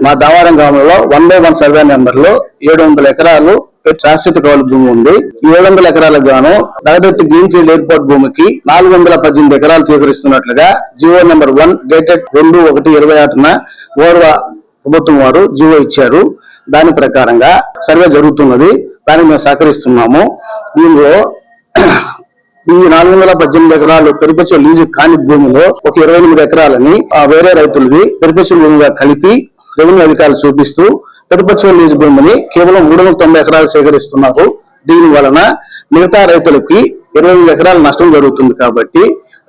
మా దావారం గ్రామంలో 1/1 survey number లో 700 ఎకరాలు శాశ్వత కౌలు భూమి ఉంది. 700 ఎకరాలకు గాను దగదత్తి గ్రీన్ ఫీల్డ్ ఎయిర్పోర్ట్ భూమికి 418 ఎకరాలు స్వీకరిస్తున్నట్లుగా జీవో నెంబర్ 1 డేటెడ్ 2/1/26న ఓర్వ ప్రభుత్వం వారు జీవో ఇచ్చారు. దాని ప్రకారంగా సర్వే జరుగుతున్నది. దానికి మేము సహకరిస్తున్నాము. దీనిలో ఈ 418 ఎకరాలు పెరిపెచువల్ లీజు కాని భూమిలో ఒక 28 ఎకరాలని వేరే రైతులది పెరిపెచువల్ భూమిగా కలిపి రెవెన్యూ అధికారులు చూపిస్తూ పెరిపెచువల్ లీజు భూమిని కేవలం 390 ఎకరాలు సేకరిస్తున్నారు. దీని వలన మిగతా రైతులకి 28 ఎకరాల నష్టం జరుగుతుంది. కాబట్టి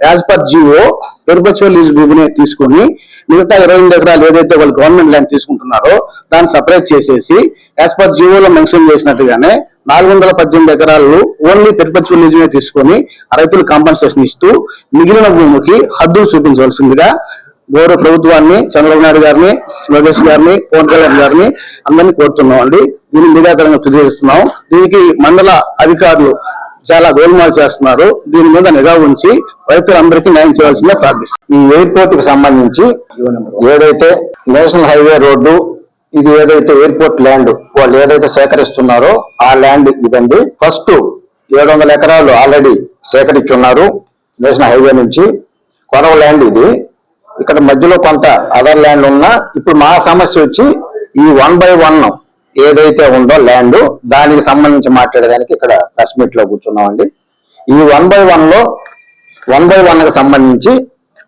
యాజ్ పర్ జీవో పెరిపెచువల్ లీజు భూమిని తీసుకుని మిగతా 28 ఎకరాలు ఏదైతే వాళ్ళు గవర్నమెంట్ ల్యాండ్ తీసుకుంటున్నారో దాన్ని సపరేట్ చేసేసి యాజ్ పర్ జీవోలో మెన్షన్ చేసినట్టుగానే 418 ఎకరాలు ఓన్లీ పెరిపెచువల్ లీజ్ మీద తీసుకొని రైతులు కాంపన్సేషన్ ఇస్తూ మిగిలిన భూమికి హద్దులు చూపించవలసిందిగా గౌరవ ప్రభుత్వాన్ని, చంద్రబాబు నాయుడు గారిని, లోకేష్ గారిని, పవన్ కళ్యాణ్ గారిని అందరినీ కోరుతున్నాం అండి. దీన్ని మీడియాతరంగా తెలియజేస్తున్నాం. దీనికి మండల అధికారులు చాలా గోల్మాల్ చేస్తున్నారు. దీని మీద నిఘా ఉంచి రైతులందరికీ న్యాయం చేయాల్సిందే ప్రార్థిస్తాం. ఈ ఎయిర్పోర్ట్ కి సంబంధించి ఏదైతే నేషనల్ హైవే రోడ్డు ఇది ఏదైతే ఎయిర్పోర్ట్ ల్యాండ్ వాళ్ళు ఏదైతే సేకరిస్తున్నారో ఆ ల్యాండ్ ఇదండి. ఫస్ట్ 700 ఎకరాలు ఆల్రెడీ సేకరించున్నారు నేషనల్ హైవే నుంచి. కొరవ ల్యాండ్ ఇది. ఇక్కడ మధ్యలో కొంత అదర్ ల్యాండ్ ఉన్నా ఇప్పుడు మా సమస్య వచ్చి ఈ 1/1 ఏదైతే ఉందో ల్యాండ్ దానికి సంబంధించి మాట్లాడేదానికి ఇక్కడ ప్రెస్ మీట్ లో కూర్చున్నామండి. ఈ 1/1 లో 1/1కి సంబంధించి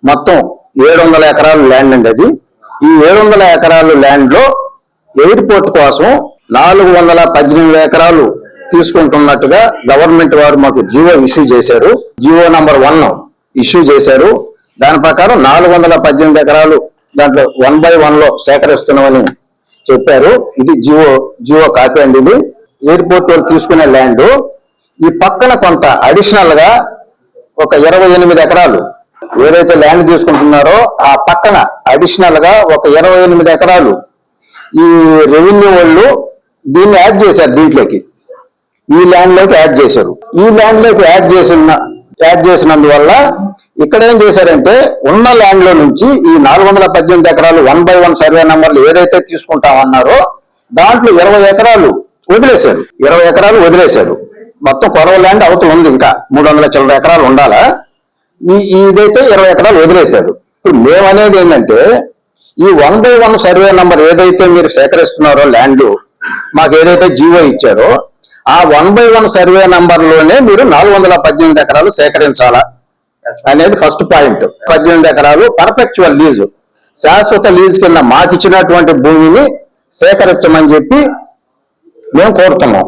మొత్తం 700 ఎకరాలు ల్యాండ్ అండి. అది ఈ 700 ఎకరాలు ల్యాండ్ లో ఎయిర్పోర్ట్ కోసం 418 ఎకరాలు తీసుకుంటున్నట్టుగా గవర్నమెంట్ వారు మాకు జీవో ఇష్యూ చేశారు. జీవో నంబర్ 1 ఇష్యూ చేశారు. దాని ప్రకారం 418 ఎకరాలు దాంట్లో 1/1 లో సేకరిస్తున్నామని చెప్పారు. ఇది జీవో కాపీ అండి. ఇది ఎయిర్పోర్ట్ వాళ్ళు తీసుకునే ల్యాండ్. ఈ పక్కన కొంత అడిషనల్ గా ఒక 28 ఎకరాలు ఏదైతే ల్యాండ్ తీసుకుంటున్నారో ఆ పక్కన అడిషనల్ గా ఒక 28 ఎకరాలు ఈ రెవెన్యూ వాళ్ళు దీన్ని యాడ్ చేశారు. దీంట్లోకి ఈ ల్యాండ్ లోకి యాడ్ చేశారు. ఈ ల్యాండ్ లోకి యాడ్ చేసినందువల్ల ఇక్కడ ఏం చేశారంటే ఉన్న ల్యాండ్ లో నుంచి ఈ 418 ఎకరాలు 1/1 సర్వే నెంబర్లు ఏదైతే తీసుకుంటామన్నారో దాంట్లో 20 ఎకరాలు వదిలేశారు. 20 ఎకరాలు వదిలేశారు. మొత్తం కొరవ ల్యాండ్ అవుతూ ఉంది. ఇంకా 300 చిల్లర ఎకరాలు ఉండాలా. ఇదైతే 20 ఎకరాలు వదిలేశారు. ఇప్పుడు మేమనేది ఏంటంటే ఈ 1/1 సర్వే నంబర్ ఏదైతే మీరు సేకరిస్తున్నారో ల్యాండ్ మాకు ఏదైతే జీవో ఇచ్చారో ఆ 1/1 సర్వే నంబర్ లోనే మీరు 418 ఎకరాలు సేకరించాలా అనేది ఫస్ట్ పాయింట్. 18 ఎకరాలు పర్పెక్చువల్ లీజు శాశ్వత లీజ్ కింద మాకు ఇచ్చినటువంటి భూమిని సేకరించమని చెప్పి మేము కోరుతున్నాం.